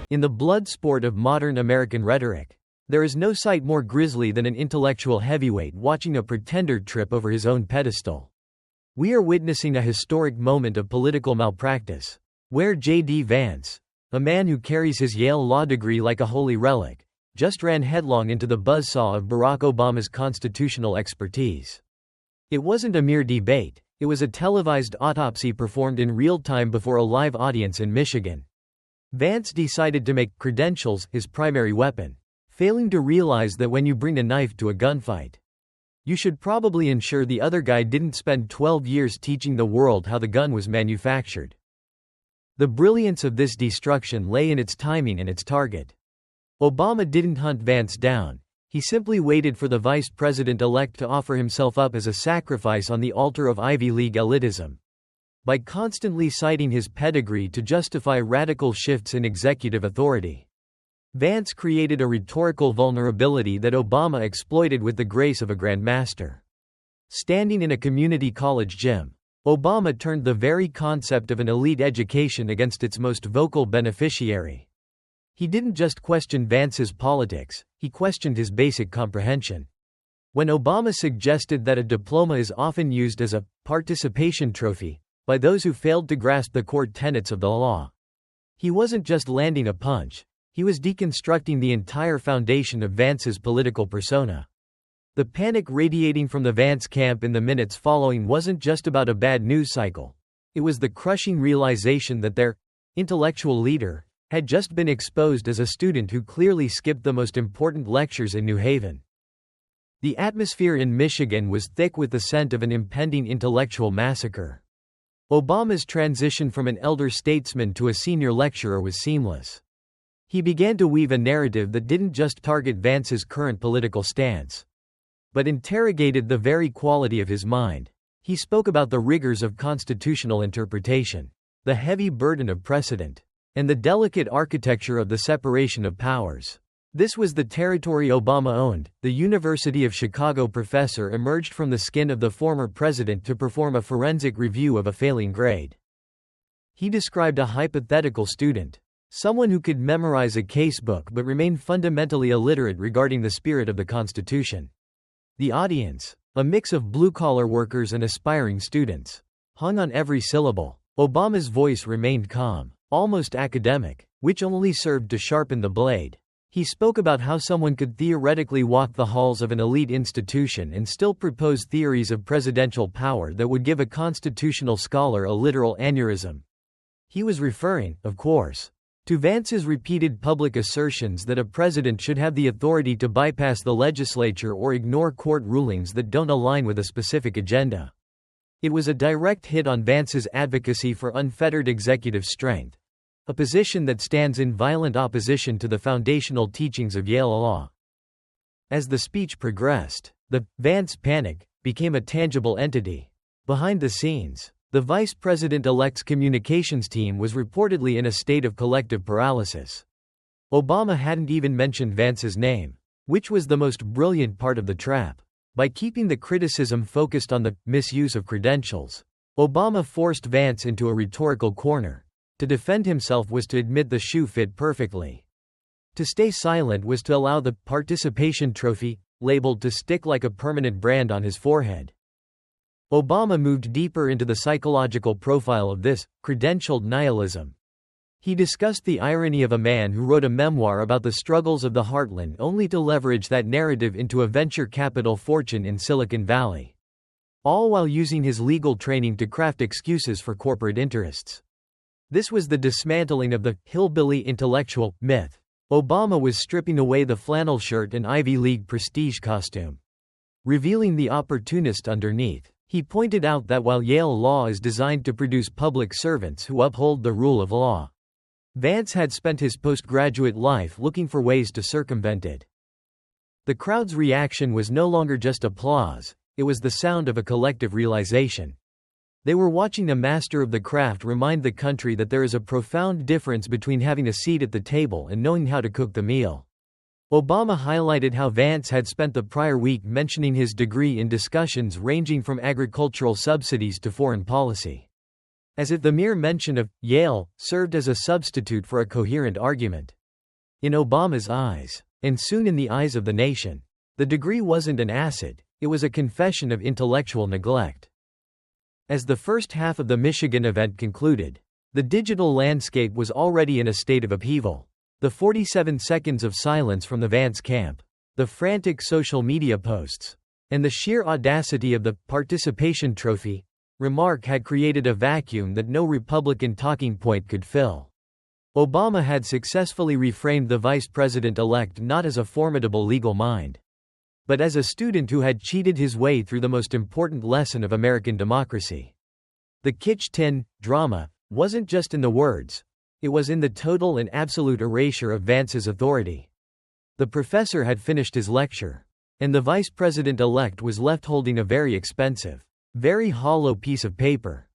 In the blood sport of modern American rhetoric, there is no sight more grisly than an intellectual heavyweight watching a pretender trip over his own pedestal. We are witnessing a historic moment of political malpractice, where JD Vance, a man who carries his Yale law degree like a holy relic, just ran headlong into the buzzsaw of Barack Obama's constitutional expertise. It wasn't a mere debate, it was a televised autopsy performed in real time before a live audience in Michigan. Vance decided to make credentials his primary weapon, failing to realize that when you bring a knife to a gunfight, you should probably ensure the other guy didn't spend 12 years teaching the world how the gun was manufactured. The brilliance of this destruction lay in its timing and its target. Obama didn't hunt Vance down, he simply waited for the vice president-elect to offer himself up as a sacrifice on the altar of Ivy League elitism. By constantly citing his pedigree to justify radical shifts in executive authority, Vance created a rhetorical vulnerability that Obama exploited with the grace of a grandmaster. Standing in a community college gym, Obama turned the very concept of an elite education against its most vocal beneficiary. He didn't just question Vance's politics, he questioned his basic comprehension. When Obama suggested that a diploma is often used as a participation trophy by those who failed to grasp the core tenets of the law, he wasn't just landing a punch, he was deconstructing the entire foundation of Vance's political persona. The panic radiating from the Vance camp in the minutes following wasn't just about a bad news cycle. It was the crushing realization that their intellectual leader had just been exposed as a student who clearly skipped the most important lectures in New Haven. The atmosphere in Michigan was thick with the scent of an impending intellectual massacre. Obama's transition from an elder statesman to a senior lecturer was seamless. He began to weave a narrative that didn't just target Vance's current political stance, but interrogated the very quality of his mind. He spoke about the rigors of constitutional interpretation, the heavy burden of precedent, and the delicate architecture of the separation of powers. This was the territory Obama owned. The University of Chicago professor emerged from the skin of the former president to perform a forensic review of a failing grade. He described a hypothetical student, someone who could memorize a casebook but remain fundamentally illiterate regarding the spirit of the Constitution. The audience, a mix of blue-collar workers and aspiring students, hung on every syllable. Obama's voice remained calm, almost academic, which only served to sharpen the blade. He spoke about how someone could theoretically walk the halls of an elite institution and still propose theories of presidential power that would give a constitutional scholar a literal aneurysm. He was referring, of course, to Vance's repeated public assertions that a president should have the authority to bypass the legislature or ignore court rulings that don't align with a specific agenda. It was a direct hit on Vance's advocacy for unfettered executive strength, a position that stands in violent opposition to the foundational teachings of Yale law. As the speech progressed, the Vance panic became a tangible entity. Behind the scenes, the vice president-elect's communications team was reportedly in a state of collective paralysis. Obama hadn't even mentioned Vance's name, which was the most brilliant part of the trap. By keeping the criticism focused on the misuse of credentials, Obama forced Vance into a rhetorical corner. To defend himself was to admit the shoe fit perfectly. To stay silent was to allow the participation trophy, labeled, to stick like a permanent brand on his forehead. Obama moved deeper into the psychological profile of this credentialed nihilism. He discussed the irony of a man who wrote a memoir about the struggles of the heartland only to leverage that narrative into a venture capital fortune in Silicon Valley, all while using his legal training to craft excuses for corporate interests. This was the dismantling of the hillbilly intellectual myth. Obama was stripping away the flannel shirt and Ivy League prestige costume, revealing the opportunist underneath. He pointed out that while Yale law is designed to produce public servants who uphold the rule of law, Vance had spent his postgraduate life looking for ways to circumvent it. The crowd's reaction was no longer just applause, it was the sound of a collective realization. They were watching a master of the craft remind the country that there is a profound difference between having a seat at the table and knowing how to cook the meal. Obama highlighted how Vance had spent the prior week mentioning his degree in discussions ranging from agricultural subsidies to foreign policy. as if the mere mention of Yale served as a substitute for a coherent argument. In Obama's eyes, and soon in the eyes of the nation, the degree wasn't an asset, it was a confession of intellectual neglect. As the first half of the Michigan event concluded, the digital landscape was already in a state of upheaval. The 47 seconds of silence from the Vance camp, the frantic social media posts, and the sheer audacity of the participation trophy remark had created a vacuum that no Republican talking point could fill. Obama had successfully reframed the vice president-elect not as a formidable legal mind, but as a student who had cheated his way through the most important lesson of American democracy. The Kitsch tin drama wasn't just in the words, it was in the total and absolute erasure of Vance's authority. The professor had finished his lecture, and the vice president-elect was left holding a very expensive, very hollow piece of paper.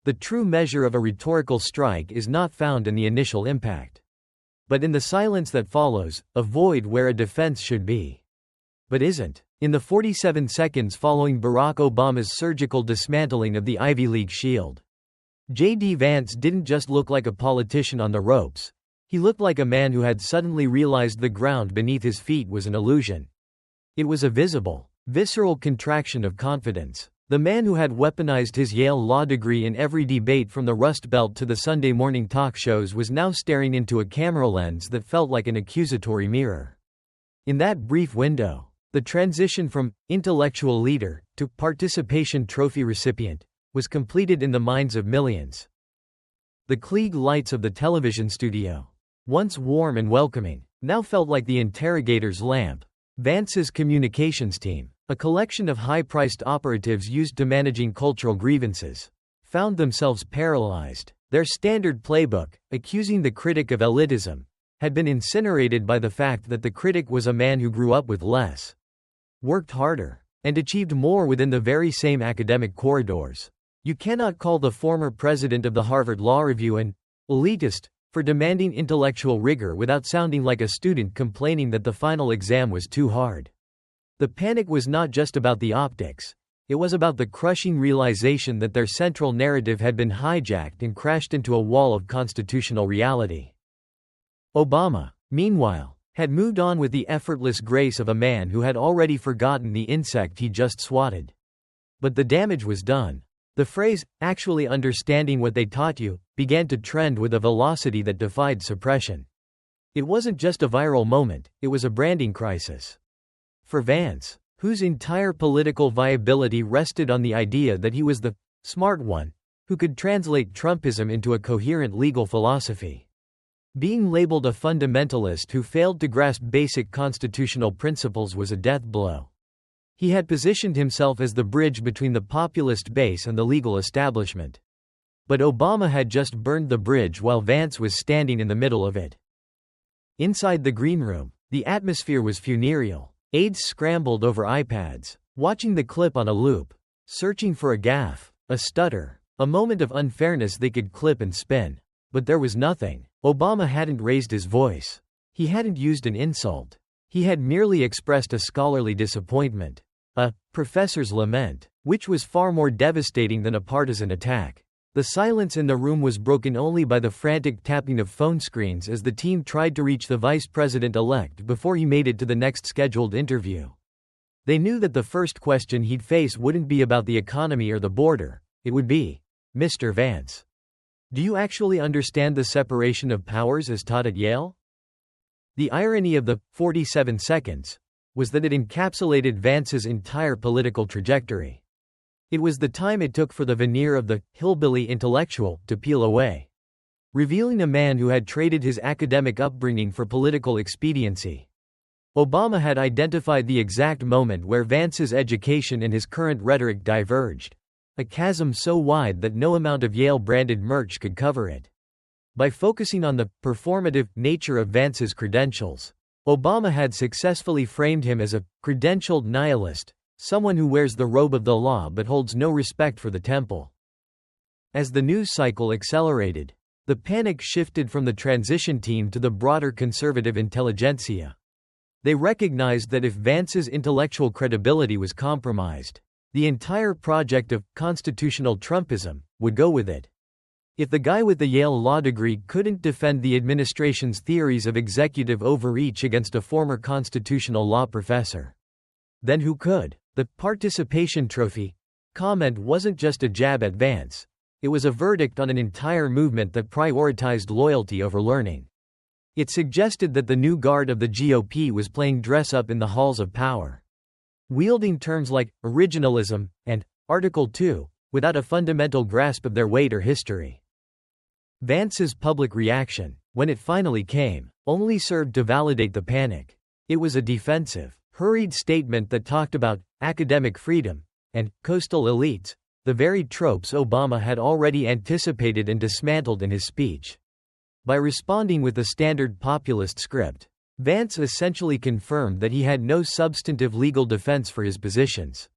The true measure of a rhetorical strike is not found in the initial impact, but in the silence that follows, a void where a defense should be, but isn't. In the 47 seconds following Barack Obama's surgical dismantling of the Ivy League shield, JD Vance didn't just look like a politician on the ropes, he looked like a man who had suddenly realized the ground beneath his feet was an illusion. It was a visible, visceral contraction of confidence. The man who had weaponized his Yale law degree in every debate from the Rust Belt to the Sunday morning talk shows was now staring into a camera lens that felt like an accusatory mirror. In that brief window, the transition from intellectual leader to participation trophy recipient was completed in the minds of millions. The Klieg lights of the television studio, once warm and welcoming, now felt like the interrogator's lamp. Vance's communications team, a collection of high-priced operatives used to managing cultural grievances, found themselves paralyzed. Their standard playbook, accusing the critic of elitism, had been incinerated by the fact that the critic was a man who grew up with less, worked harder, and achieved more within the very same academic corridors. You cannot call the former president of the Harvard Law Review an elitist for demanding intellectual rigor without sounding like a student complaining that the final exam was too hard. The panic was not just about the optics, it was about the crushing realization that their central narrative had been hijacked and crashed into a wall of constitutional reality. Obama, meanwhile, had moved on with the effortless grace of a man who had already forgotten the insect he just swatted. But the damage was done. The phrase, "actually understanding what they taught you," began to trend with a velocity that defied suppression. It wasn't just a viral moment, it was a branding crisis. For Vance, whose entire political viability rested on the idea that he was the smart one, who could translate Trumpism into a coherent legal philosophy, being labeled a fundamentalist who failed to grasp basic constitutional principles was a death blow. He had positioned himself as the bridge between the populist base and the legal establishment. But Obama had just burned the bridge while Vance was standing in the middle of it. Inside the green room, the atmosphere was funereal. Aides scrambled over iPads, watching the clip on a loop, searching for a gaffe, a stutter, a moment of unfairness they could clip and spin. But there was nothing. Obama hadn't raised his voice. He hadn't used an insult. He had merely expressed a scholarly disappointment. A professor's lament, which was far more devastating than a partisan attack. The silence in the room was broken only by the frantic tapping of phone screens as the team tried to reach the vice president-elect before he made it to the next scheduled interview. They knew that the first question he'd face wouldn't be about the economy or the border, it would be, "Mr. Vance, do you actually understand the separation of powers as taught at Yale?" The irony of the 47 seconds was that it encapsulated Vance's entire political trajectory. It was the time it took for the veneer of the hillbilly intellectual to peel away, revealing a man who had traded his academic upbringing for political expediency. Obama had identified the exact moment where Vance's education and his current rhetoric diverged, a chasm so wide that no amount of Yale-branded merch could cover it. By focusing on the performative nature of Vance's credentials, Obama had successfully framed him as a credentialed nihilist, someone who wears the robe of the law but holds no respect for the temple. As the news cycle accelerated, the panic shifted from the transition team to the broader conservative intelligentsia. They recognized that if Vance's intellectual credibility was compromised, the entire project of constitutional Trumpism would go with it. If the guy with the Yale law degree couldn't defend the administration's theories of executive overreach against a former constitutional law professor, then who could? The participation trophy comment wasn't just a jab at Vance. It was a verdict on an entire movement that prioritized loyalty over learning. It suggested that the new guard of the GOP was playing dress-up in the halls of power, wielding terms like originalism and Article 2, without a fundamental grasp of their weight or history. Vance's public reaction, when it finally came, only served to validate the panic. It was a defensive, hurried statement that talked about academic freedom and coastal elites, the very tropes Obama had already anticipated and dismantled in his speech. By responding with the standard populist script, Vance essentially confirmed that he had no substantive legal defense for his positions.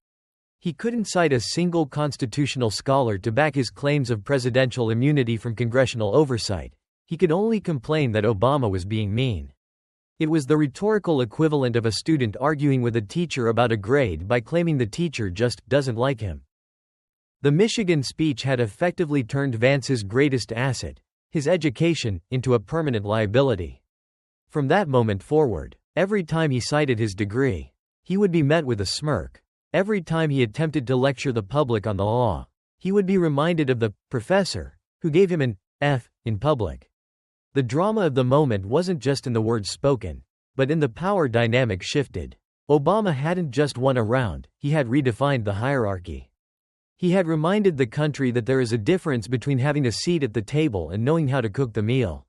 He couldn't cite a single constitutional scholar to back his claims of presidential immunity from congressional oversight. He could only complain that Obama was being mean. It was the rhetorical equivalent of a student arguing with a teacher about a grade by claiming the teacher just doesn't like him. The Michigan speech had effectively turned Vance's greatest asset, his education, into a permanent liability. From that moment forward, every time he cited his degree, he would be met with a smirk. Every time he attempted to lecture the public on the law, he would be reminded of the professor who gave him an F in public. The drama of the moment wasn't just in the words spoken, but in the power dynamic shifted. Obama hadn't just won a round, he had redefined the hierarchy. He had reminded the country that there is a difference between having a seat at the table and knowing how to cook the meal.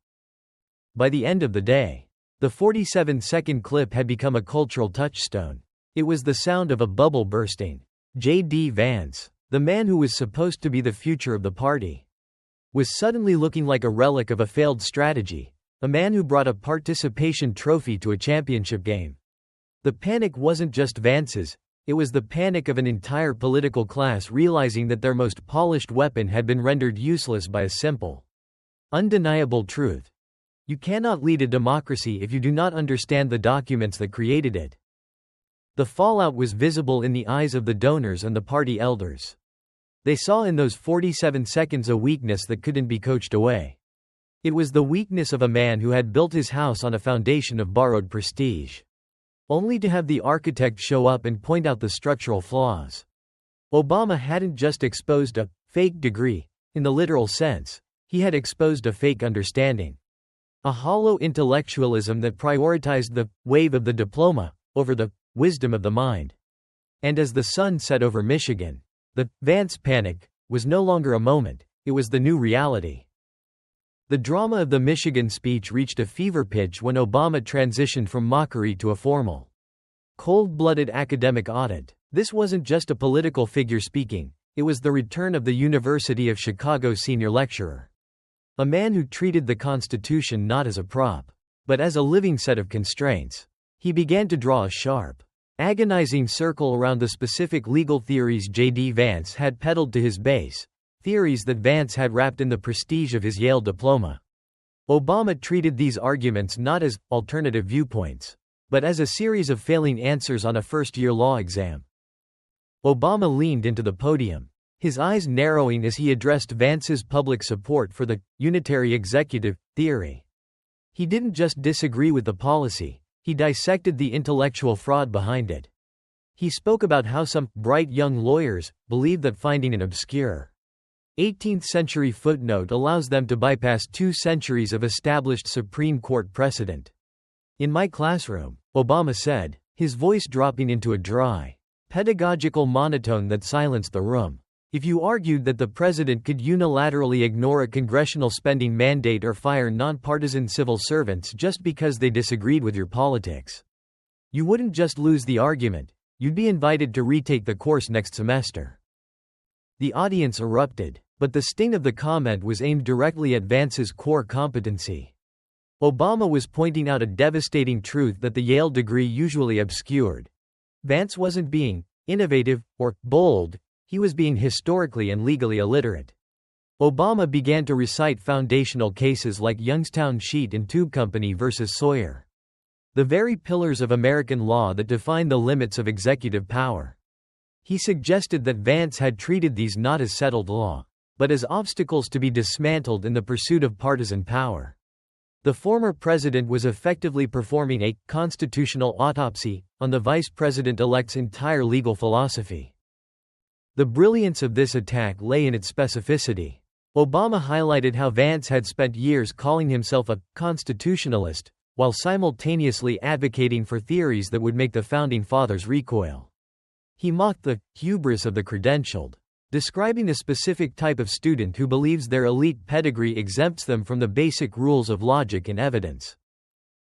By the end of the day, the 47-second clip had become a cultural touchstone. It was the sound of a bubble bursting. JD Vance, the man who was supposed to be the future of the party, was suddenly looking like a relic of a failed strategy, a man who brought a participation trophy to a championship game. The panic wasn't just Vance's, it was the panic of an entire political class realizing that their most polished weapon had been rendered useless by a simple, undeniable truth. You cannot lead a democracy if you do not understand the documents that created it. The fallout was visible in the eyes of the donors and the party elders. They saw in those 47 seconds a weakness that couldn't be coached away. It was the weakness of a man who had built his house on a foundation of borrowed prestige, only to have the architect show up and point out the structural flaws. Obama hadn't just exposed a fake degree, in the literal sense, he had exposed a fake understanding. A hollow intellectualism that prioritized the wave of the diploma over the wisdom of the mind. And as the sun set over Michigan, the Vance panic was no longer a moment, it was the new reality. The drama of the Michigan speech reached a fever pitch when Obama transitioned from mockery to a formal, cold-blooded academic audit. This wasn't just a political figure speaking, it was the return of the University of Chicago senior lecturer. A man who treated the Constitution not as a prop, but as a living set of constraints. He began to draw a sharp, agonizing circle around the specific legal theories JD Vance had peddled to his base, theories that Vance had wrapped in the prestige of his Yale diploma. Obama treated these arguments not as alternative viewpoints, but as a series of failing answers on a first-year law exam. Obama leaned into the podium, his eyes narrowing as he addressed Vance's public support for the unitary executive theory. He didn't just disagree with the policy, he dissected the intellectual fraud behind it. He spoke about how some bright young lawyers believe that finding an obscure 18th-century footnote allows them to bypass 2 centuries of established Supreme Court precedent. In my classroom, Obama said, his voice dropping into a dry, pedagogical monotone that silenced the room. If you argued that the president could unilaterally ignore a congressional spending mandate or fire nonpartisan civil servants just because they disagreed with your politics, you wouldn't just lose the argument, you'd be invited to retake the course next semester. The audience erupted, but the sting of the comment was aimed directly at Vance's core competency. Obama was pointing out a devastating truth that the Yale degree usually obscured. Vance wasn't being innovative or bold, he was being historically and legally illiterate. Obama began to recite foundational cases like Youngstown Sheet and Tube Company versus Sawyer, the very pillars of American law that define the limits of executive power. He suggested that Vance had treated these not as settled law, but as obstacles to be dismantled in the pursuit of partisan power. The former president was effectively performing a constitutional autopsy on the vice president-elect's entire legal philosophy. The brilliance of this attack lay in its specificity. Obama highlighted how Vance had spent years calling himself a constitutionalist, while simultaneously advocating for theories that would make the Founding Fathers recoil. He mocked the hubris of the credentialed, describing a specific type of student who believes their elite pedigree exempts them from the basic rules of logic and evidence.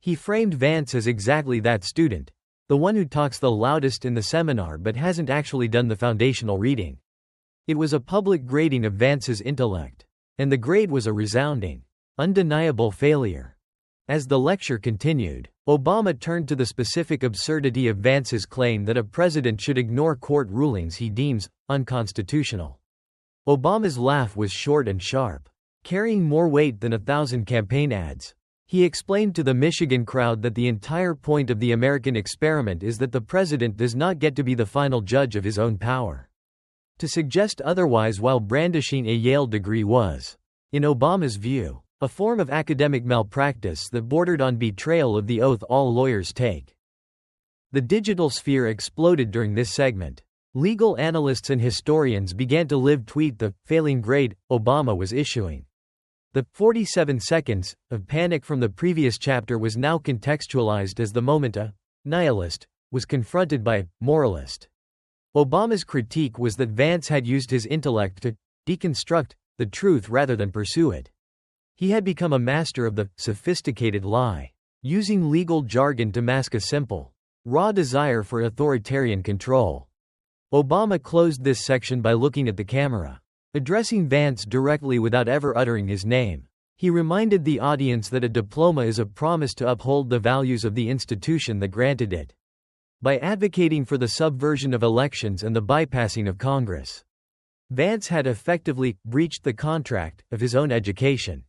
He framed Vance as exactly that student, the one who talks the loudest in the seminar but hasn't actually done the foundational reading. It was a public grading of Vance's intellect, and the grade was a resounding, undeniable failure. As the lecture continued, Obama turned to the specific absurdity of Vance's claim that a president should ignore court rulings he deems unconstitutional. Obama's laugh was short and sharp, carrying more weight than 1,000 campaign ads. He explained to the Michigan crowd that the entire point of the American experiment is that the president does not get to be the final judge of his own power. To suggest otherwise while brandishing a Yale degree was, in Obama's view, a form of academic malpractice that bordered on betrayal of the oath all lawyers take. The digital sphere exploded during this segment. Legal analysts and historians began to live tweet the failing grade Obama was issuing. The 47 seconds of panic from the previous chapter was now contextualized as the moment a nihilist was confronted by a moralist. Obama's critique was that Vance had used his intellect to deconstruct the truth rather than pursue it. He had become a master of the sophisticated lie, using legal jargon to mask a simple, raw desire for authoritarian control. Obama closed this section by looking at the camera, addressing Vance directly without ever uttering his name. He reminded the audience that a diploma is a promise to uphold the values of the institution that granted it. By advocating for the subversion of elections and the bypassing of Congress, Vance had effectively breached the contract of his own education.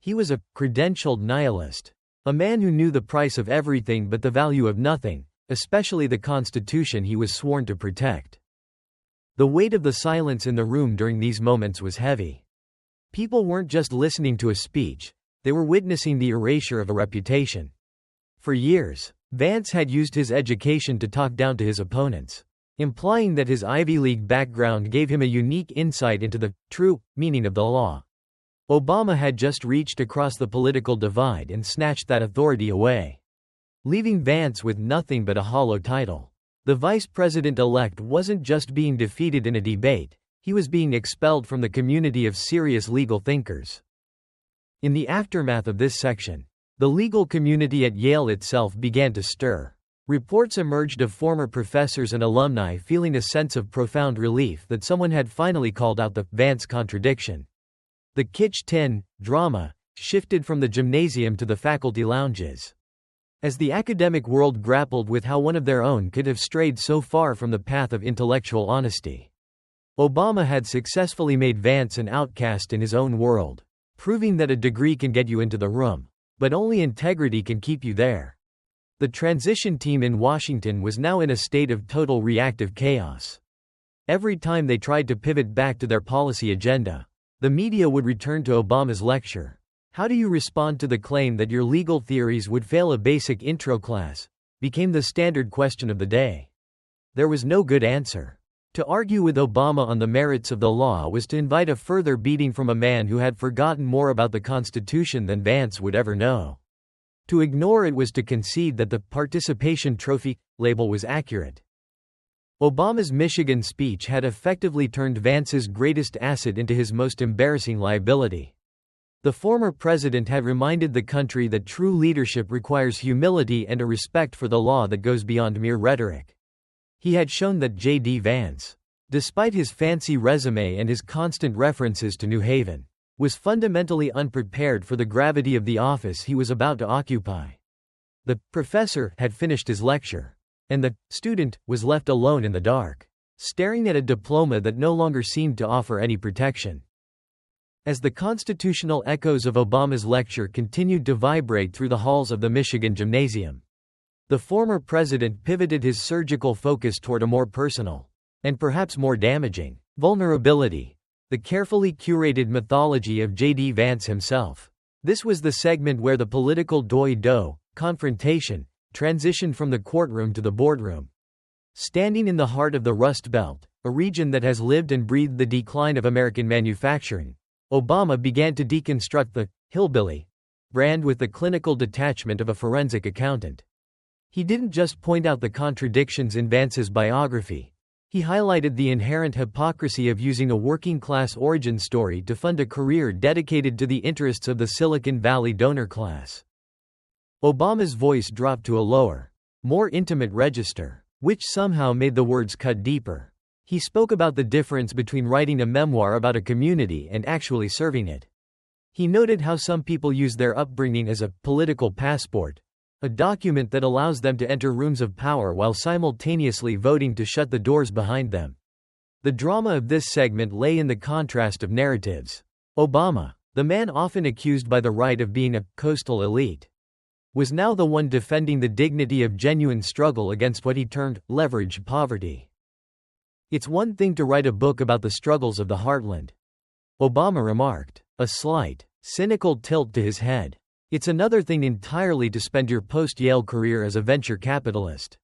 He was a credentialed nihilist, a man who knew the price of everything but the value of nothing, especially the Constitution he was sworn to protect. The weight of the silence in the room during these moments was heavy. People weren't just listening to a speech, they were witnessing the erasure of a reputation. For years, Vance had used his education to talk down to his opponents, implying that his Ivy League background gave him a unique insight into the true meaning of the law. Obama had just reached across the political divide and snatched that authority away, leaving Vance with nothing but a hollow title. The vice president-elect wasn't just being defeated in a debate, he was being expelled from the community of serious legal thinkers. In the aftermath of this section, the legal community at Yale itself began to stir. Reports emerged of former professors and alumni feeling a sense of profound relief that someone had finally called out the Vance contradiction. The kitsch tin drama shifted from the gymnasium to the faculty lounges, as the academic world grappled with how one of their own could have strayed so far from the path of intellectual honesty. Obama had successfully made Vance an outcast in his own world, proving that a degree can get you into the room, but only integrity can keep you there. The transition team in Washington was now in a state of total reactive chaos. Every time they tried to pivot back to their policy agenda, the media would return to Obama's lecture. How do you respond to the claim that your legal theories would fail a basic intro class? Became the standard question of the day. There was no good answer. To argue with Obama on the merits of the law was to invite a further beating from a man who had forgotten more about the Constitution than Vance would ever know. To ignore it was to concede that the participation trophy label was accurate. Obama's Michigan speech had effectively turned Vance's greatest asset into his most embarrassing liability. The former president had reminded the country that true leadership requires humility and a respect for the law that goes beyond mere rhetoric. He had shown that JD Vance, despite his fancy resume and his constant references to New Haven, was fundamentally unprepared for the gravity of the office he was about to occupy. The professor had finished his lecture, and the student was left alone in the dark, staring at a diploma that no longer seemed to offer any protection. As the constitutional echoes of Obama's lecture continued to vibrate through the halls of the Michigan Gymnasium, the former president pivoted his surgical focus toward a more personal, and perhaps more damaging, vulnerability. the carefully curated mythology of JD Vance himself. This was the segment where the political do-do confrontation transitioned from the courtroom to the boardroom. Standing in the heart of the Rust Belt, a region that has lived and breathed the decline of American manufacturing, Obama began to deconstruct the hillbilly brand with the clinical detachment of a forensic accountant. He didn't just point out the contradictions in Vance's biography. He highlighted the inherent hypocrisy of using a working-class origin story to fund a career dedicated to the interests of the Silicon Valley donor class. Obama's voice dropped to a lower, more intimate register, which somehow made the words cut deeper. He spoke about the difference between writing a memoir about a community and actually serving it. He noted how some people use their upbringing as a political passport, a document that allows them to enter rooms of power while simultaneously voting to shut the doors behind them. The drama of this segment lay in the contrast of narratives. Obama, the man often accused by the right of being a coastal elite, was now the one defending the dignity of genuine struggle against what he termed leveraged poverty. It's one thing to write a book about the struggles of the heartland, Obama remarked, a slight, cynical tilt to his head. It's another thing entirely to spend your post-Yale career as a venture capitalist,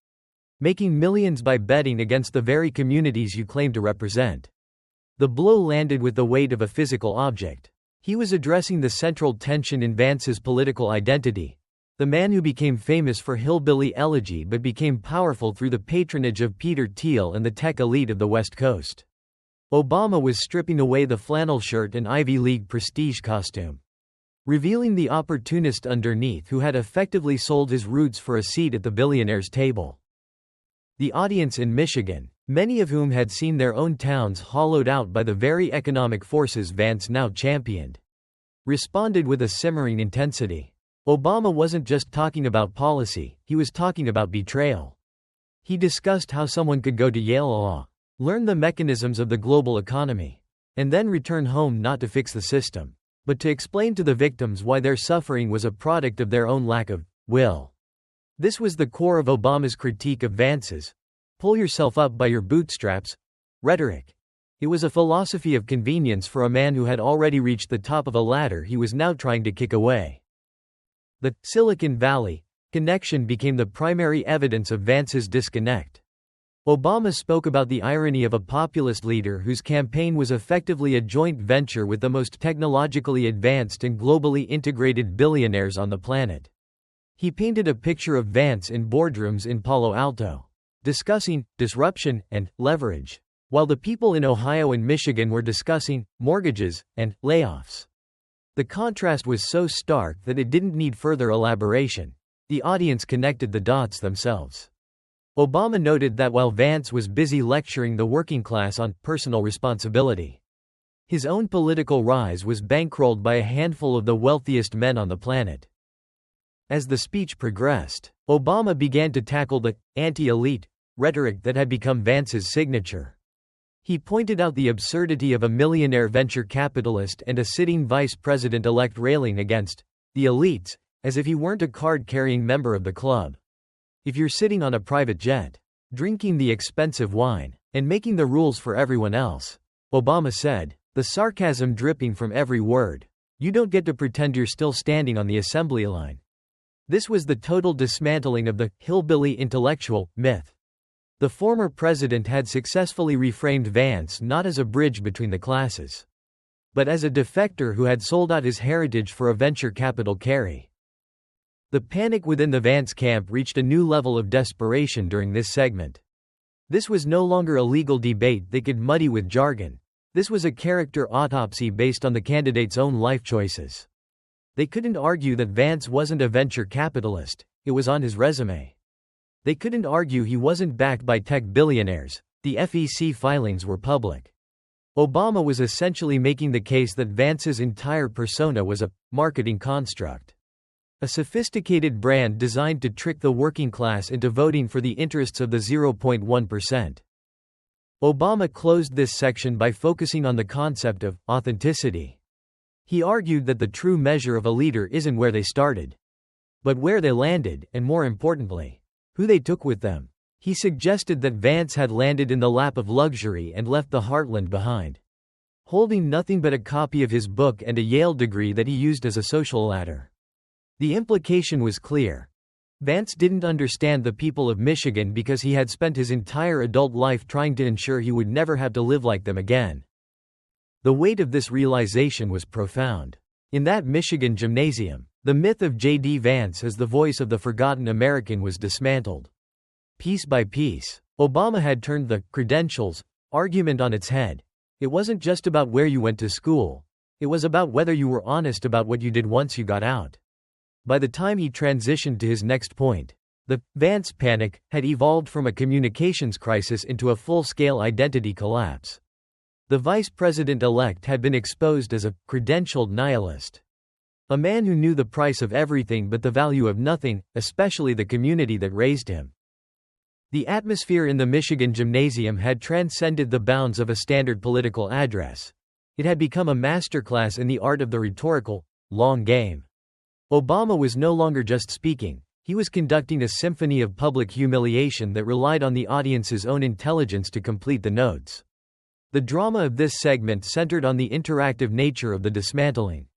making millions by betting against the very communities you claim to represent. The blow landed with the weight of a physical object. He was addressing the central tension in Vance's political identity, the man who became famous for hillbilly elegy but became powerful through the patronage of Peter Thiel and the tech elite of the West Coast. Obama was stripping away the flannel shirt and Ivy League prestige costume, revealing the opportunist underneath who had effectively sold his roots for a seat at the billionaire's table. The audience in Michigan, many of whom had seen their own towns hollowed out by the very economic forces Vance now championed, responded with a simmering intensity. Obama wasn't just talking about policy, he was talking about betrayal. He discussed how someone could go to Yale Law, learn the mechanisms of the global economy, and then return home not to fix the system, but to explain to the victims why their suffering was a product of their own lack of will. This was the core of Obama's critique of Vance's pull yourself up by your bootstraps rhetoric. It was a philosophy of convenience for a man who had already reached the top of a ladder he was now trying to kick away. The Silicon Valley connection became the primary evidence of Vance's disconnect. Obama spoke about the irony of a populist leader whose campaign was effectively a joint venture with the most technologically advanced and globally integrated billionaires on the planet. He painted a picture of Vance in boardrooms in Palo Alto, discussing disruption and leverage, while the people in Ohio and Michigan were discussing mortgages and layoffs. The contrast was so stark that it didn't need further elaboration. The audience connected the dots themselves. Obama noted that while Vance was busy lecturing the working class on personal responsibility, his own political rise was bankrolled by a handful of the wealthiest men on the planet. As the speech progressed, Obama began to tackle the anti-elite rhetoric that had become Vance's signature. He pointed out the absurdity of a millionaire venture capitalist and a sitting vice president-elect railing against the elites, as if he weren't a card-carrying member of the club. If you're sitting on a private jet, drinking the expensive wine, and making the rules for everyone else, Obama said, the sarcasm dripping from every word, you don't get to pretend you're still standing on the assembly line. This was the total dismantling of the hillbilly intellectual myth. The former president had successfully reframed Vance not as a bridge between the classes, but as a defector who had sold out his heritage for a venture capital carry. The panic within the Vance camp reached a new level of desperation during this segment. This was no longer a legal debate they could muddy with jargon. This was a character autopsy based on the candidate's own life choices. They couldn't argue that Vance wasn't a venture capitalist, it was on his resume. They couldn't argue he wasn't backed by tech billionaires, the FEC filings were public. Obama was essentially making the case that Vance's entire persona was a marketing construct. A sophisticated brand designed to trick the working class into voting for the interests of the 0.1%. Obama closed this section by focusing on the concept of authenticity. He argued that the true measure of a leader isn't where they started, but where they landed, and more importantly, who they took with them. He suggested that Vance had landed in the lap of luxury and left the heartland behind. holding nothing but a copy of his book and a Yale degree that he used as a social ladder. The implication was clear. Vance didn't understand the people of Michigan because he had spent his entire adult life trying to ensure he would never have to live like them again. The weight of this realization was profound. In that Michigan gymnasium, the myth of JD Vance as the voice of the forgotten American was dismantled. Piece by piece, Obama had turned the credentials argument on its head. It wasn't just about where you went to school. It was about whether you were honest about what you did once you got out. By the time he transitioned to his next point, the Vance panic had evolved from a communications crisis into a full-scale identity collapse. The vice president-elect had been exposed as a credentialed nihilist. A man who knew the price of everything but the value of nothing, especially the community that raised him. The atmosphere in the Michigan gymnasium had transcended the bounds of a standard political address. It had become a masterclass in the art of the rhetorical, long game. Obama was no longer just speaking, he was conducting a symphony of public humiliation that relied on the audience's own intelligence to complete the notes. The drama of this segment centered on the interactive nature of the dismantling.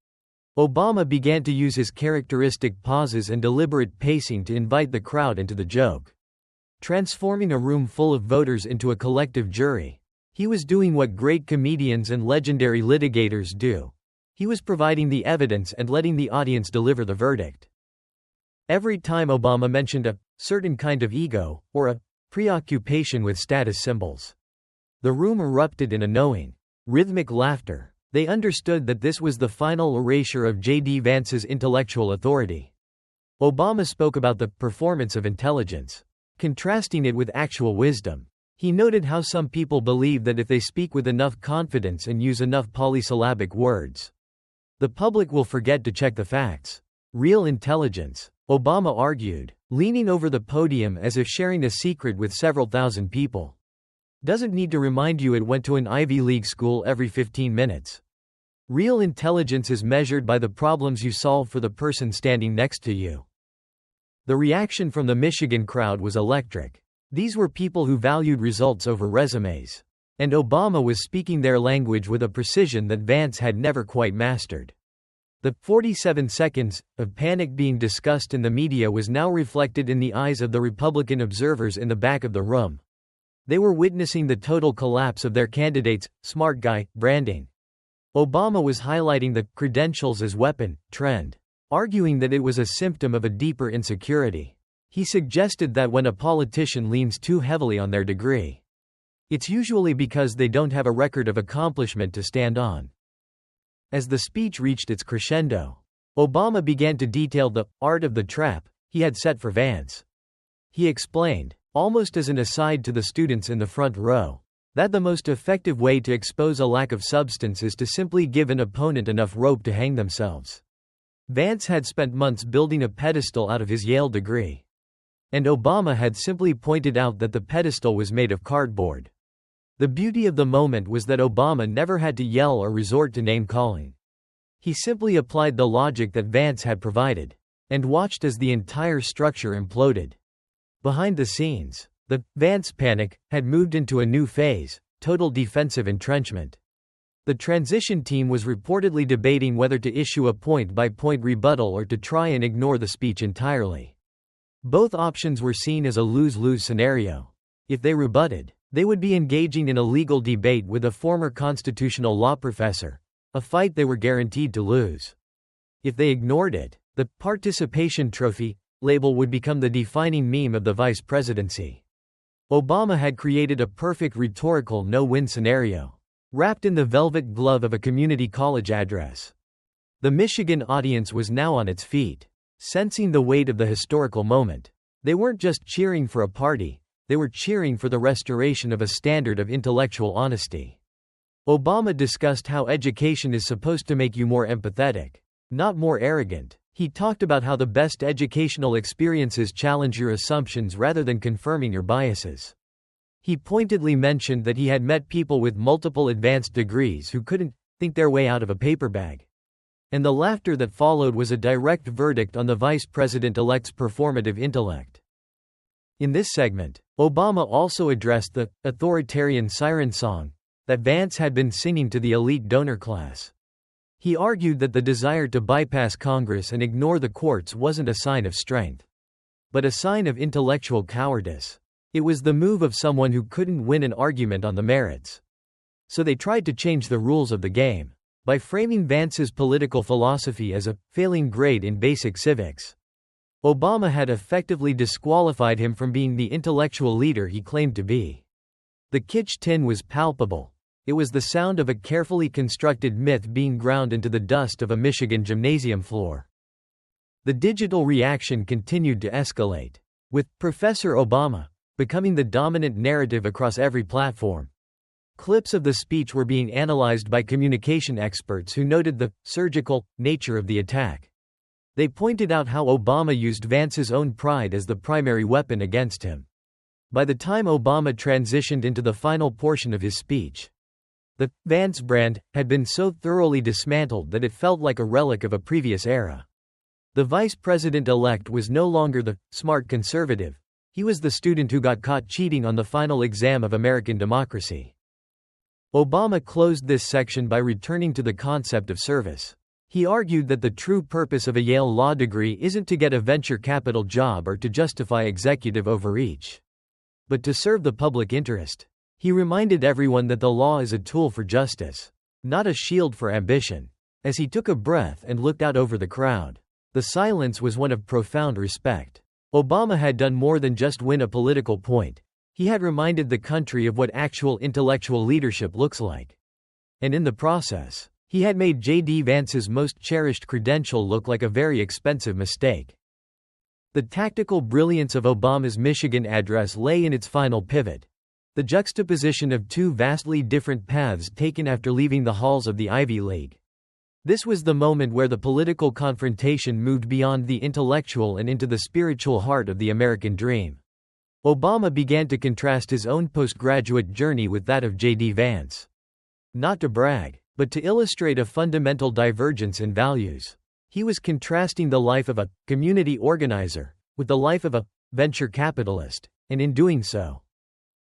Obama began to use his characteristic pauses and deliberate pacing to invite the crowd into the joke. Transforming a room full of voters into a collective jury. He was doing what great comedians and legendary litigators do. He was providing the evidence and letting the audience deliver the verdict. Every time Obama mentioned a certain kind of ego, or a preoccupation with status symbols, the room erupted in a knowing, rhythmic laughter. They understood that this was the final erasure of JD Vance's intellectual authority. Obama spoke about the performance of intelligence, contrasting it with actual wisdom. He noted how some people believe that if they speak with enough confidence and use enough polysyllabic words, the public will forget to check the facts. Real intelligence, Obama argued, leaning over the podium as if sharing a secret with several thousand people, doesn't need to remind you it went to an Ivy League school every 15 minutes. Real intelligence is measured by the problems you solve for the person standing next to you. The reaction from the Michigan crowd was electric. These were people who valued results over resumes. And Obama was speaking their language with a precision that Vance had never quite mastered. The 47 seconds of panic being discussed in the media was now reflected in the eyes of the Republican observers in the back of the room. They were witnessing the total collapse of their candidate's smart guy branding. Obama was highlighting the credentials as weapon trend, arguing that it was a symptom of a deeper insecurity. He suggested that when a politician leans too heavily on their degree, it's usually because they don't have a record of accomplishment to stand on. As the speech reached its crescendo, Obama began to detail the art of the trap he had set for Vance. He explained, almost as an aside to the students in the front row, that the most effective way to expose a lack of substance is to simply give an opponent enough rope to hang themselves. Vance had spent months building a pedestal out of his Yale degree. And Obama had simply pointed out that the pedestal was made of cardboard. The beauty of the moment was that Obama never had to yell or resort to name-calling. He simply applied the logic that Vance had provided, and watched as the entire structure imploded. Behind the scenes, the Vance panic had moved into a new phase, total defensive entrenchment. The transition team was reportedly debating whether to issue a point-by-point rebuttal or to try and ignore the speech entirely. Both options were seen as a lose-lose scenario. If they rebutted, they would be engaging in a legal debate with a former constitutional law professor, a fight they were guaranteed to lose. If they ignored it, the participation trophy label would become the defining meme of the vice presidency. Obama had created a perfect rhetorical no-win scenario, wrapped in the velvet glove of a community college address. The Michigan audience was now on its feet, sensing the weight of the historical moment. They weren't just cheering for a party, they were cheering for the restoration of a standard of intellectual honesty. Obama discussed how education is supposed to make you more empathetic, not more arrogant. He talked about how the best educational experiences challenge your assumptions rather than confirming your biases. He pointedly mentioned that he had met people with multiple advanced degrees who couldn't think their way out of a paper bag. And the laughter that followed was a direct verdict on the vice president-elect's performative intellect. In this segment, Obama also addressed the authoritarian siren song that Vance had been singing to the elite donor class. He argued that the desire to bypass Congress and ignore the courts wasn't a sign of strength, but a sign of intellectual cowardice. It was the move of someone who couldn't win an argument on the merits. So they tried to change the rules of the game by framing Vance's political philosophy as a failing grade in basic civics. Obama had effectively disqualified him from being the intellectual leader he claimed to be. The kitsch tin was palpable. It was the sound of a carefully constructed myth being ground into the dust of a Michigan gymnasium floor. The digital reaction continued to escalate, with Professor Obama becoming the dominant narrative across every platform. Clips of the speech were being analyzed by communication experts who noted the surgical nature of the attack. They pointed out how Obama used Vance's own pride as the primary weapon against him. By the time Obama transitioned into the final portion of his speech, the Vance brand had been so thoroughly dismantled that it felt like a relic of a previous era. The vice president-elect was no longer the smart conservative. He was the student who got caught cheating on the final exam of American democracy. Obama closed this section by returning to the concept of service. He argued that the true purpose of a Yale law degree isn't to get a venture capital job or to justify executive overreach, but to serve the public interest. He reminded everyone that the law is a tool for justice, not a shield for ambition. As he took a breath and looked out over the crowd, the silence was one of profound respect. Obama had done more than just win a political point. He had reminded the country of what actual intellectual leadership looks like. And in the process, he had made JD Vance's most cherished credential look like a very expensive mistake. The tactical brilliance of Obama's Michigan address lay in its final pivot, the juxtaposition of two vastly different paths taken after leaving the halls of the Ivy League. This was the moment where the political confrontation moved beyond the intellectual and into the spiritual heart of the American dream. Obama began to contrast his own postgraduate journey with that of JD Vance. Not to brag, but to illustrate a fundamental divergence in values. He was contrasting the life of a community organizer with the life of a venture capitalist, and in doing so,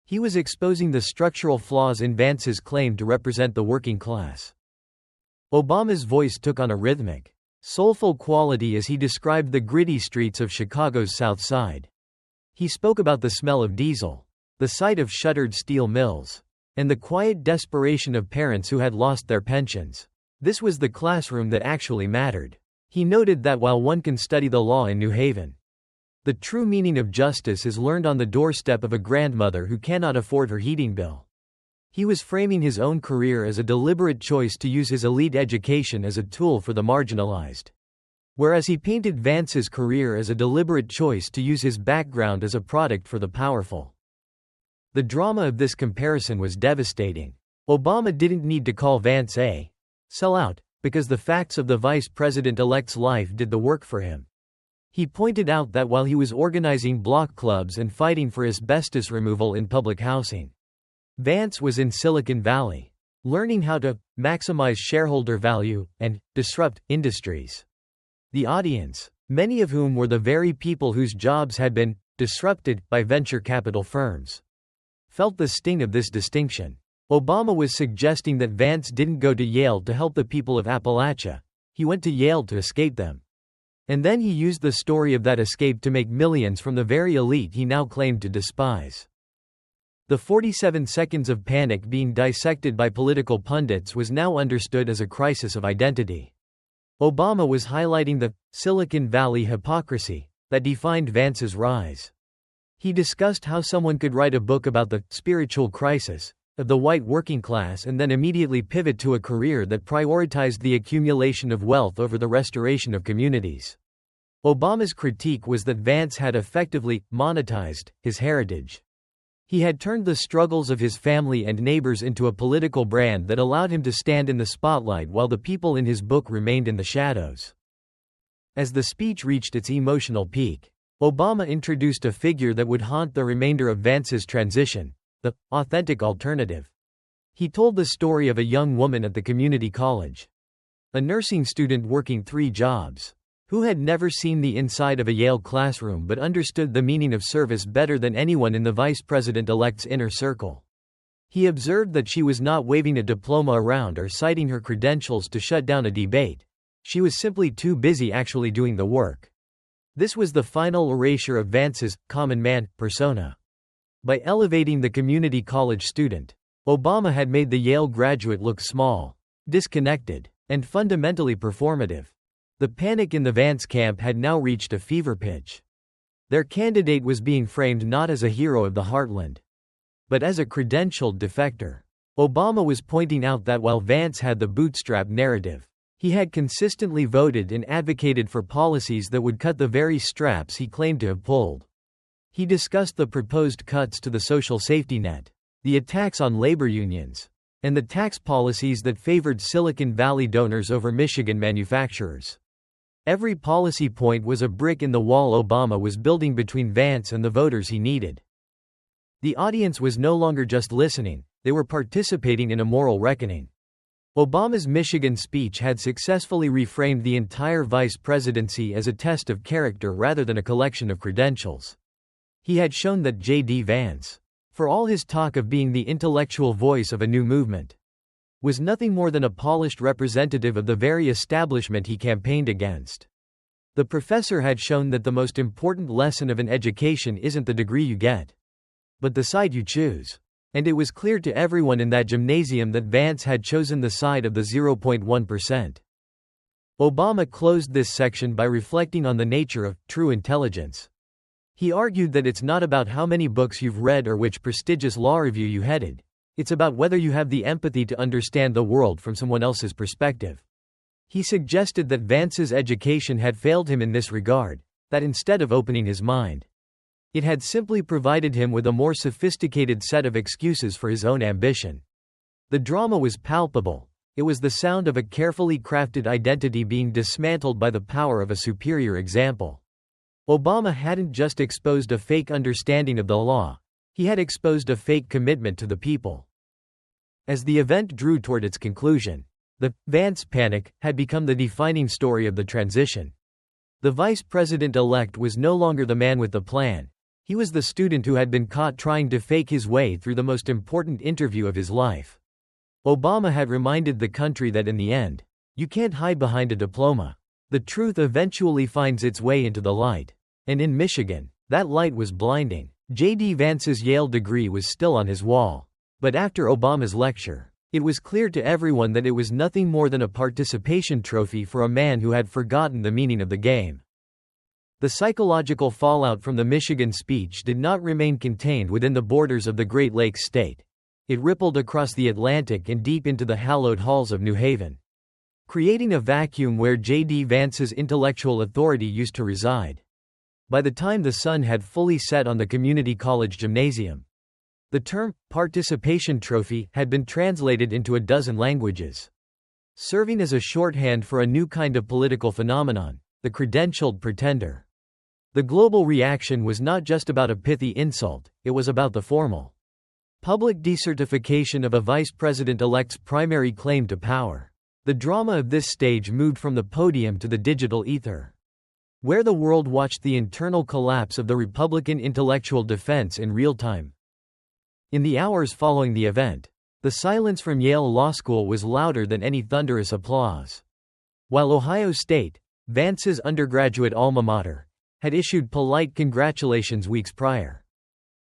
he was exposing the structural flaws in Vance's claim to represent the working class. Obama's voice took on a rhythmic, soulful quality as he described the gritty streets of Chicago's South Side. He spoke about the smell of diesel, the sight of shuttered steel mills, and the quiet desperation of parents who had lost their pensions. This was the classroom that actually mattered. He noted that while one can study the law in New Haven, the true meaning of justice is learned on the doorstep of a grandmother who cannot afford her heating bill. He was framing his own career as a deliberate choice to use his elite education as a tool for the marginalized, whereas he painted Vance's career as a deliberate choice to use his background as a product for the powerful. The drama of this comparison was devastating. Obama didn't need to call Vance a sellout, because the facts of the vice president-elect's life did the work for him. He pointed out that while he was organizing block clubs and fighting for asbestos removal in public housing, Vance was in Silicon Valley, learning how to maximize shareholder value and disrupt industries. The audience, many of whom were the very people whose jobs had been disrupted by venture capital firms, felt the sting of this distinction. Obama was suggesting that Vance didn't go to Yale to help the people of Appalachia, he went to Yale to escape them. And then he used the story of that escape to make millions from the very elite he now claimed to despise. The 47 seconds of panic being dissected by political pundits was now understood as a crisis of identity. Obama was highlighting the Silicon Valley hypocrisy that defined Vance's rise. He discussed how someone could write a book about the spiritual crisis of the white working class and then immediately pivot to a career that prioritized the accumulation of wealth over the restoration of communities. Obama's critique was that Vance had effectively monetized his heritage. He had turned the struggles of his family and neighbors into a political brand that allowed him to stand in the spotlight while the people in his book remained in the shadows. As the speech reached its emotional peak, Obama introduced a figure that would haunt the remainder of Vance's transition, the authentic alternative. He told the story of a young woman at the community college, a nursing student working 3 jobs, who had never seen the inside of a Yale classroom but understood the meaning of service better than anyone in the vice president-elect's inner circle. He observed that she was not waving a diploma around or citing her credentials to shut down a debate. She was simply too busy actually doing the work. This was the final erasure of Vance's common man persona. By elevating the community college student, Obama had made the Yale graduate look small, disconnected, and fundamentally performative. The panic in the Vance camp had now reached a fever pitch. Their candidate was being framed not as a hero of the heartland, but as a credentialed defector. Obama was pointing out that while Vance had the bootstrap narrative, he had consistently voted and advocated for policies that would cut the very straps he claimed to have pulled. He discussed the proposed cuts to the social safety net, the attacks on labor unions, and the tax policies that favored Silicon Valley donors over Michigan manufacturers. Every policy point was a brick in the wall Obama was building between Vance and the voters he needed. The audience was no longer just listening, they were participating in a moral reckoning. Obama's Michigan speech had successfully reframed the entire vice presidency as a test of character rather than a collection of credentials. He had shown that JD Vance, for all his talk of being the intellectual voice of a new movement, was nothing more than a polished representative of the very establishment he campaigned against. The professor had shown that the most important lesson of an education isn't the degree you get, but the side you choose. And it was clear to everyone in that gymnasium that Vance had chosen the side of the 0.1%. Obama closed this section by reflecting on the nature of true intelligence. He argued that it's not about how many books you've read or which prestigious law review you headed. It's about whether you have the empathy to understand the world from someone else's perspective. He suggested that Vance's education had failed him in this regard, that instead of opening his mind, it had simply provided him with a more sophisticated set of excuses for his own ambition. The drama was palpable. It was the sound of a carefully crafted identity being dismantled by the power of a superior example. Obama hadn't just exposed a fake understanding of the law, he had exposed a fake commitment to the people. As the event drew toward its conclusion, the Vance panic had become the defining story of the transition. The vice president-elect was no longer the man with the plan. He was the student who had been caught trying to fake his way through the most important interview of his life. Obama had reminded the country that in the end, you can't hide behind a diploma. The truth eventually finds its way into the light. And in Michigan, that light was blinding. JD Vance's Yale degree was still on his wall. But after Obama's lecture, it was clear to everyone that it was nothing more than a participation trophy for a man who had forgotten the meaning of the game. The psychological fallout from the Michigan speech did not remain contained within the borders of the Great Lakes state. It rippled across the Atlantic and deep into the hallowed halls of New Haven, creating a vacuum where J.D. Vance's intellectual authority used to reside. By the time the sun had fully set on the community college gymnasium, the term participation trophy had been translated into a dozen languages, serving as a shorthand for a new kind of political phenomenon, the credentialed pretender. The global reaction was not just about a pithy insult, it was about the formal, public decertification of a vice president-elect's primary claim to power. The drama of this stage moved from the podium to the digital ether, where the world watched the internal collapse of the Republican intellectual defense in real time. In the hours following the event, the silence from Yale Law School was louder than any thunderous applause. While Ohio State, Vance's undergraduate alma mater, had issued polite congratulations weeks prior,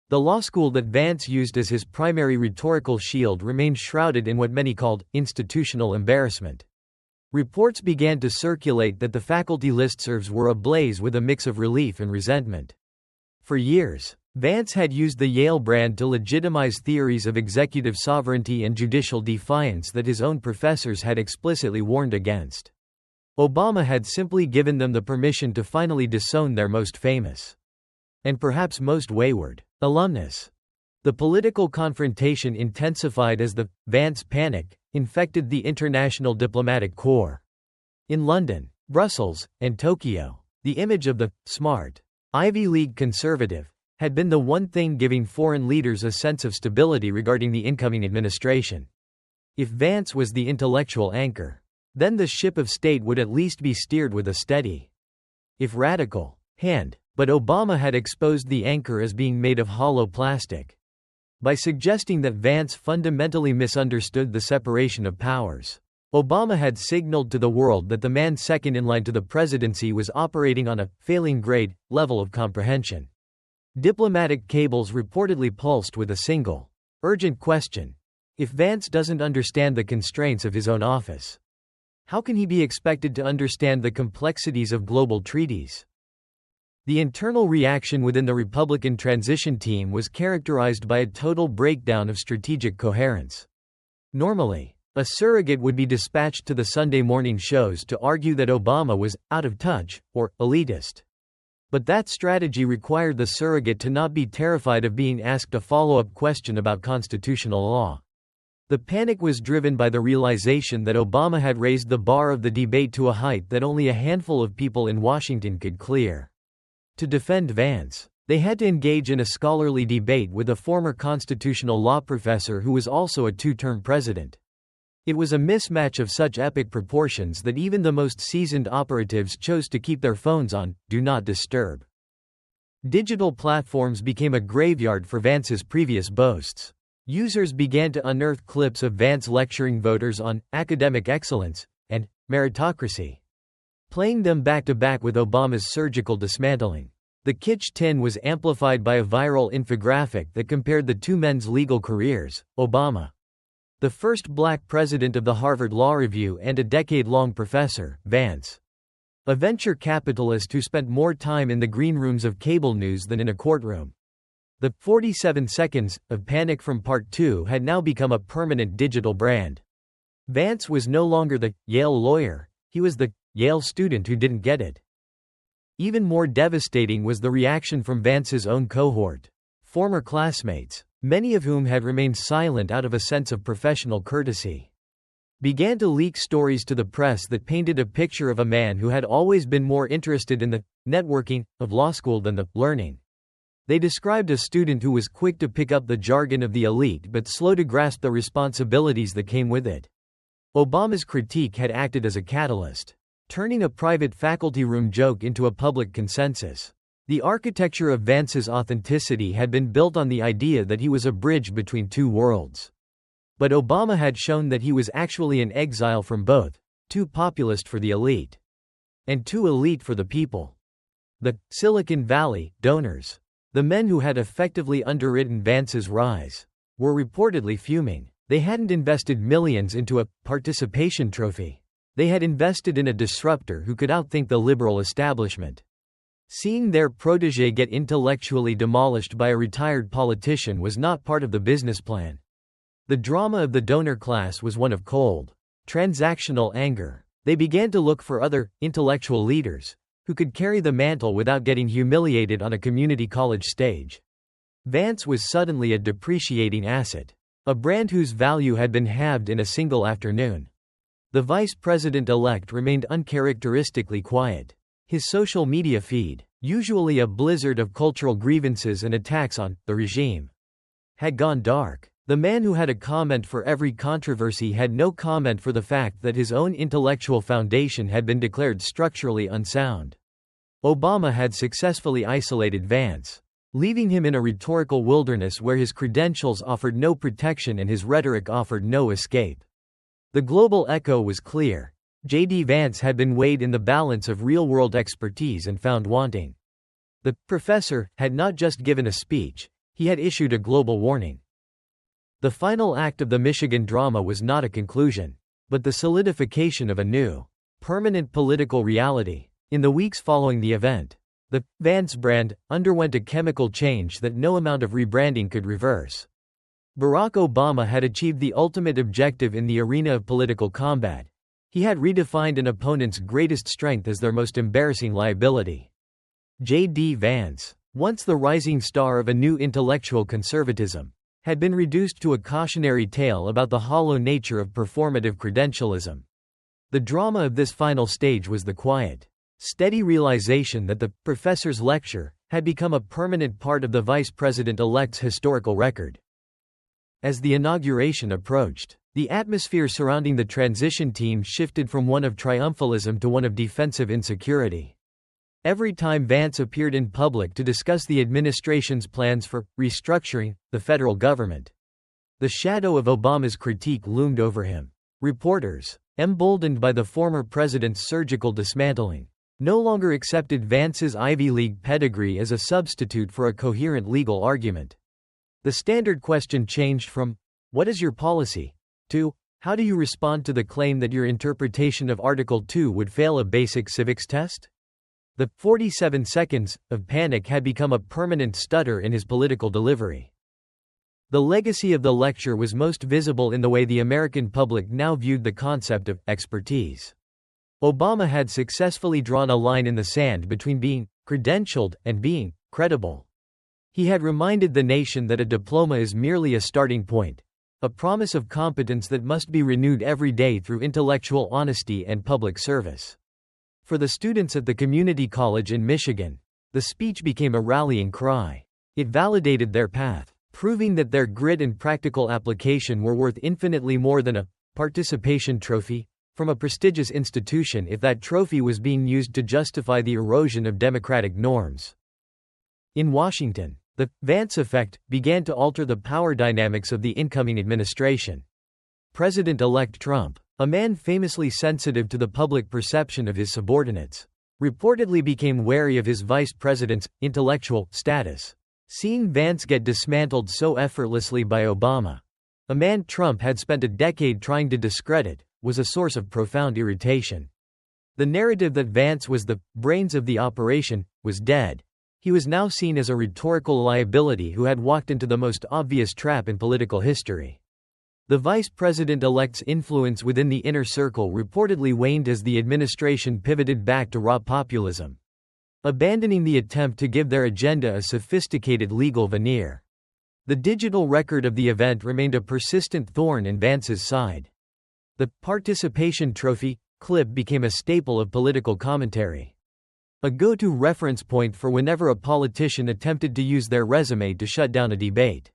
the law school that Vance used as his primary rhetorical shield remained shrouded in what many called institutional embarrassment. Reports began to circulate that the faculty listservs were ablaze with a mix of relief and resentment. For years, Vance had used the Yale brand to legitimize theories of executive sovereignty and judicial defiance that his own professors had explicitly warned against. Obama had simply given them the permission to finally disown their most famous, and perhaps most wayward, alumnus. The political confrontation intensified as the Vance panic infected the international diplomatic corps. In London, Brussels, and Tokyo, the image of the smart, Ivy League conservative had been the one thing giving foreign leaders a sense of stability regarding the incoming administration. If Vance was the intellectual anchor, then the ship of state would at least be steered with a steady, if radical, hand. But Obama had exposed the anchor as being made of hollow plastic. by suggesting that Vance fundamentally misunderstood the separation of powers. Obama had signaled to the world that the man second in line to the presidency was operating on a failing grade level of comprehension. Diplomatic cables reportedly pulsed with a single, urgent question. If Vance doesn't understand the constraints of his own office, how can he be expected to understand the complexities of global treaties? The internal reaction within the Republican transition team was characterized by a total breakdown of strategic coherence. Normally, a surrogate would be dispatched to the Sunday morning shows to argue that Obama was out of touch or elitist. But that strategy required the surrogate to not be terrified of being asked a follow-up question about constitutional law. The panic was driven by the realization that Obama had raised the bar of the debate to a height that only a handful of people in Washington could clear. To defend Vance, they had to engage in a scholarly debate with a former constitutional law professor who was also a two-term president. It was a mismatch of such epic proportions that even the most seasoned operatives chose to keep their phones on Do Not Disturb. Digital platforms became a graveyard for Vance's previous boasts. Users began to unearth clips of Vance lecturing voters on academic excellence and meritocracy, playing them back-to-back with Obama's surgical dismantling. The kitsch tin was amplified by a viral infographic that compared the two men's legal careers. Obama, the first black president of the Harvard Law Review and a decade-long professor; Vance, a venture capitalist who spent more time in the green rooms of cable news than in a courtroom. The 47 seconds of panic from Part 2 had now become a permanent digital brand. Vance was no longer the Yale lawyer, he was the Yale student who didn't get it. Even more devastating was the reaction from Vance's own cohort. Former classmates, many of whom had remained silent out of a sense of professional courtesy, began to leak stories to the press that painted a picture of a man who had always been more interested in the networking of law school than the learning. They described a student who was quick to pick up the jargon of the elite but slow to grasp the responsibilities that came with it. Obama's critique had acted as a catalyst, turning a private faculty room joke into a public consensus. The architecture of Vance's authenticity had been built on the idea that he was a bridge between two worlds. But Obama had shown that he was actually an exile from both, too populist for the elite, and too elite for the people. The Silicon Valley donors, the men who had effectively underwritten Vance's rise, were reportedly fuming. They hadn't invested millions into a participation trophy. They had invested in a disruptor who could outthink the liberal establishment. Seeing their protégé get intellectually demolished by a retired politician was not part of the business plan. The drama of the donor class was one of cold, transactional anger. They began to look for other, intellectual leaders, who could carry the mantle without getting humiliated on a community college stage. Vance was suddenly a depreciating asset, a brand whose value had been halved in a single afternoon. The vice president-elect remained uncharacteristically quiet. His social media feed, usually a blizzard of cultural grievances and attacks on the regime, had gone dark. The man who had a comment for every controversy had no comment for the fact that his own intellectual foundation had been declared structurally unsound. Obama had successfully isolated Vance, leaving him in a rhetorical wilderness where his credentials offered no protection and his rhetoric offered no escape. The global echo was clear. JD Vance had been weighed in the balance of real-world expertise and found wanting. The professor had not just given a speech, he had issued a global warning. The final act of the Michigan drama was not a conclusion, but the solidification of a new, permanent political reality. In the weeks following the event, the Vance brand underwent a chemical change that no amount of rebranding could reverse. Barack Obama had achieved the ultimate objective in the arena of political combat. He had redefined an opponent's greatest strength as their most embarrassing liability. JD Vance, once the rising star of a new intellectual conservatism, had been reduced to a cautionary tale about the hollow nature of performative credentialism. The drama of this final stage was the quiet, steady realization that the professor's lecture had become a permanent part of the vice president-elect's historical record. As the inauguration approached, the atmosphere surrounding the transition team shifted from one of triumphalism to one of defensive insecurity. Every time Vance appeared in public to discuss the administration's plans for restructuring the federal government, the shadow of Obama's critique loomed over him. Reporters, emboldened by the former president's surgical dismantling, no longer accepted Vance's Ivy League pedigree as a substitute for a coherent legal argument. The standard question changed from, "What is your policy?" to, "How do you respond to the claim that your interpretation of Article 2 would fail a basic civics test?" The 47 seconds of panic had become a permanent stutter in his political delivery. The legacy of the lecture was most visible in the way the American public now viewed the concept of expertise. Obama had successfully drawn a line in the sand between being credentialed and being credible. He had reminded the nation that a diploma is merely a starting point, a promise of competence that must be renewed every day through intellectual honesty and public service. For the students at the community college in Michigan, the speech became a rallying cry. It validated their path, proving that their grit and practical application were worth infinitely more than a participation trophy from a prestigious institution if that trophy was being used to justify the erosion of democratic norms. In Washington, the Vance effect began to alter the power dynamics of the incoming administration. President-elect Trump, a man famously sensitive to the public perception of his subordinates, reportedly became wary of his vice president's intellectual status. Seeing Vance get dismantled so effortlessly by Obama, a man Trump had spent a decade trying to discredit, was a source of profound irritation. The narrative that Vance was the brains of the operation was dead. He was now seen as a rhetorical liability who had walked into the most obvious trap in political history. The vice president-elect's influence within the inner circle reportedly waned as the administration pivoted back to raw populism, abandoning the attempt to give their agenda a sophisticated legal veneer. The digital record of the event remained a persistent thorn in Vance's side. The participation trophy clip became a staple of political commentary, a go-to reference point for whenever a politician attempted to use their resume to shut down a debate.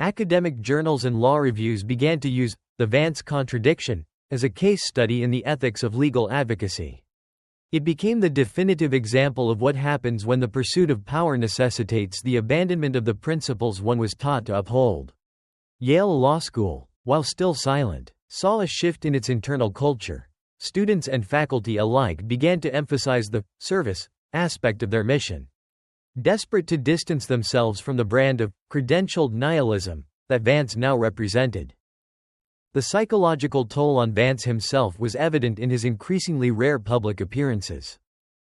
Academic journals and law reviews began to use the Vance contradiction as a case study in the ethics of legal advocacy. It became the definitive example of what happens when the pursuit of power necessitates the abandonment of the principles one was taught to uphold. Yale Law School, while still silent, saw a shift in its internal culture. Students and faculty alike began to emphasize the service aspect of their mission, desperate to distance themselves from the brand of credentialed nihilism that Vance now represented. The psychological toll on Vance himself was evident in his increasingly rare public appearances.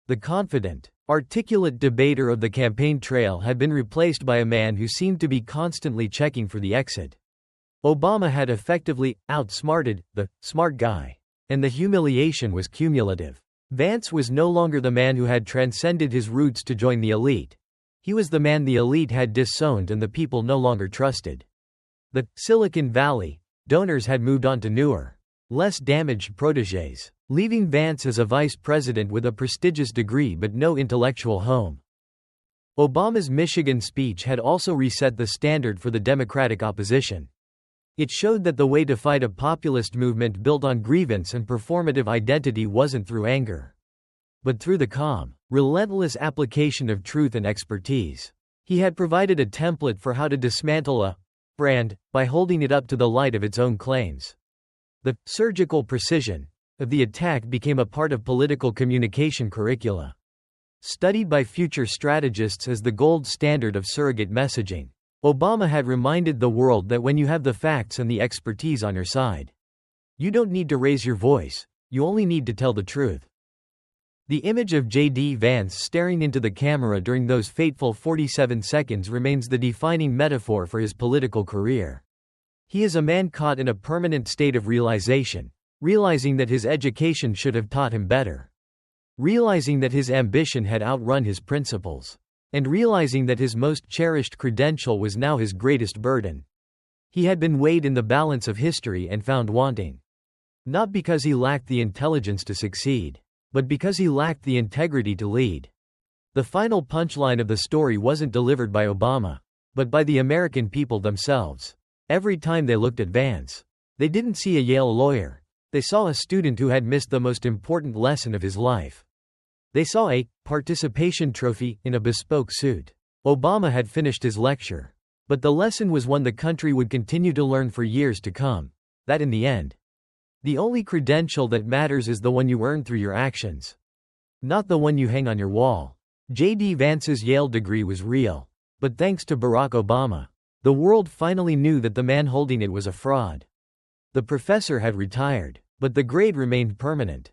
The confident, articulate debater of the campaign trail had been replaced by a man who seemed to be constantly checking for the exit. Obama had effectively outsmarted the smart guy, and the humiliation was cumulative. Vance was no longer the man who had transcended his roots to join the elite. He was the man the elite had disowned and the people no longer trusted. The Silicon Valley donors had moved on to newer, less damaged protégés, leaving Vance as a vice president with a prestigious degree but no intellectual home. Obama's Michigan speech had also reset the standard for the Democratic opposition. It showed that the way to fight a populist movement built on grievance and performative identity wasn't through anger, but through the calm, relentless application of truth and expertise. He had provided a template for how to dismantle a brand by holding it up to the light of its own claims. The surgical precision of the attack became a part of political communication curricula, studied by future strategists as the gold standard of surrogate messaging. Obama had reminded the world that when you have the facts and the expertise on your side, you don't need to raise your voice, you only need to tell the truth. The image of JD Vance staring into the camera during those fateful 47 seconds remains the defining metaphor for his political career. He is a man caught in a permanent state of realization, realizing that his education should have taught him better, realizing that his ambition had outrun his principles, and realizing that his most cherished credential was now his greatest burden. He had been weighed in the balance of history and found wanting. Not because he lacked the intelligence to succeed, but because he lacked the integrity to lead. The final punchline of the story wasn't delivered by Obama, but by the American people themselves. Every time they looked at Vance, they didn't see a Yale lawyer. They saw a student who had missed the most important lesson of his life. They saw a participation trophy in a bespoke suit. Obama had finished his lecture. But the lesson was one the country would continue to learn for years to come. That in the end, the only credential that matters is the one you earn through your actions, not the one you hang on your wall. JD Vance's Yale degree was real. But thanks to Barack Obama, the world finally knew that the man holding it was a fraud. The professor had retired, but the grade remained permanent.